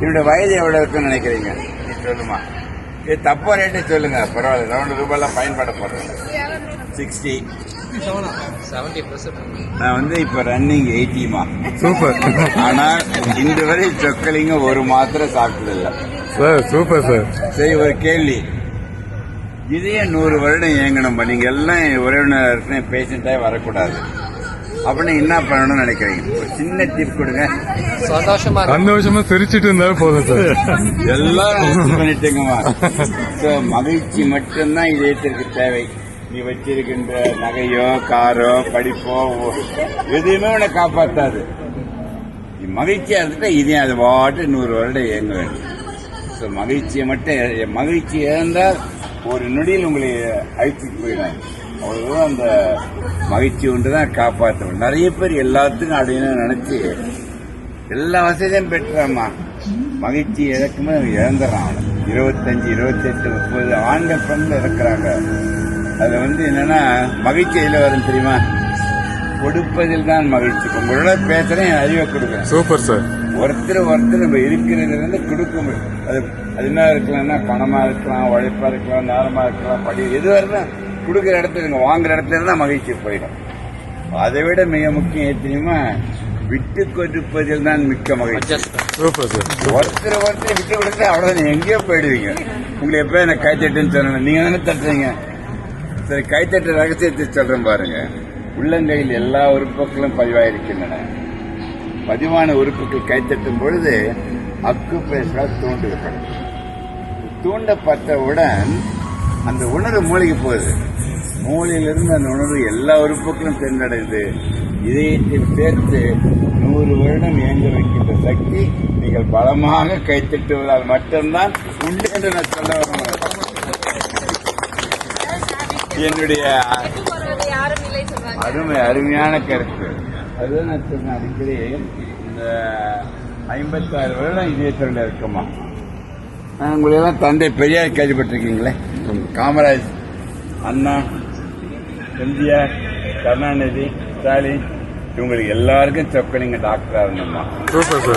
என்னோட வயது எவ்வளவு இருக்குன்னு நினைக்கிறீங்க? நீ சொல்லுமா. இது தப்பா ரேட்டு சொல்லுங்க, பரவாயில்ல. ₹2 பயன்பட போறேன். 60. நான் வந்து இப்ப ரன்னிங் 80மா. சூப்பர். ஆனா இன்று வரை சொக்கலிங்க ஒரு மாத்திரை சாப்பிட்டதில்லை சார். Super sir. சரி, ஒரு கேள்வி. இதையே 100 வருடம் இயங்கணும். நீங்க எல்லாம் உறவினர் பேஷண்டாக வரக்கூடாது அப்படின்னு என்ன பண்ணணும்னு நினைக்கிறீங்க? ஒரு சின்ன டிப் கொடுங்க. சந்தோஷமா சிரிச்சிட்டு இருந்தாலும் போதும் சார். எல்லாரும் பண்ணிட்டுங்கம்மா. மகிழ்ச்சி மட்டும்தான் இதயத்திற்கு தேவை. நீ வச்சிருக்கின்ற நகையோ காரோ படிப்போ எதுவுமே உன்னை காப்பாற்றாது. நீ மகிழ்ச்சியா இருந்துட்டா இதே அது பாட்டு 100 வருடம் இயங்க வேண்டும். மகிழ்ச்சியை மட்டும் மகிழ்ச்சி இழந்தால் ஒரு நொடியில் உங்களை அழைச்சிட்டு போயிடும். அவ்வளவுதான். அந்த மகிழ்ச்சி ஒன்றுதான் காப்பாற்றணும். நிறைய பேர் எல்லாத்துக்கும் அப்படின்னு நினைச்சு எல்லா வசதியும் பெற்றாமா. மகிழ்ச்சி இழக்குமே இழந்துறான். 25, 28, 30 ஆண்கள் பெண்கள் இருக்கிறாங்க. அது என்னன்னா மகிழ்ச்சி எதில் வரும் தெரியுமா? கொடுப்பதில் தான் மகிழ்ச்சி. உங்களோட பேசுறேன், என் அறிவை கொடுக்குறேன். Super sir. ஒருத்தர் நம்ம இருக்கிறது கொடுக்க முடியும். அது என்ன இருக்கலாம்னா பணமா இருக்கலாம், உழைப்பா இருக்கலாம், நேரமா இருக்கலாம், படி எதுவாக இருந்தால் கொடுக்குற இடத்துல வாங்குற இடத்துல இருந்தா மகிழ்ச்சி போயிடும். அதை விட மிக முக்கியம் தெரியுமா? விட்டு கொடுப்பதில் தான் மிக்க மகிழ்ச்சி. Super sir. ஒருத்தர் விட்டு கொடுத்தா அவ்வளவுதான், எங்கேயோ போயிடுவீங்க. உங்களை எப்ப என்ன கைத்தட்டுன்னு சொல்லணும், நீங்க தானே தட்டுறீங்க. சரி, கைத்தட்டு ரகசியத்தை சொல்றேன் பாருங்க. உள்ளங்கையில் எல்லா உறுப்புகளும் பதிவாயிருக்கின்றன. பதிவான உறுப்புகள் கைத்தட்டும் பொழுது அக்கு பிரஷரால் தூண்டுவிடும். தூண்டப்பட்டவுடன் அந்த உணர்வு மூளைக்கு போகுது. மூளையிலிருந்து அந்த உணர்வு எல்லா உறுப்புகளும் சென்றடைந்து இதயத்தில் சேர்த்து 100 வருடம் இயங்க வைக்கின்ற சக்தி நீங்கள் பலமாக கைத்தட்டுவதால் மட்டும்தான் உண்டு என்று நான் சொல்ல வரேன். என்னுடைய அருமையான கருத்து. அதுதான் நான் சொன்ன அடிக்கடி. இந்த 56 வருடம் இதயத்தில் இருக்குமா. உங்களெல்லாம் தந்தை பெரியார் கேள்விப்பட்டிருக்கீங்களே? காமராஜ், அண்ணா, எம்ஜிஆர், கருணாநிதி, ஸ்டாலின், இவங்களுக்கு எல்லாருக்கும் சொக்கலிங்க டாக்டரா இருந்தோம்மா. Super sir.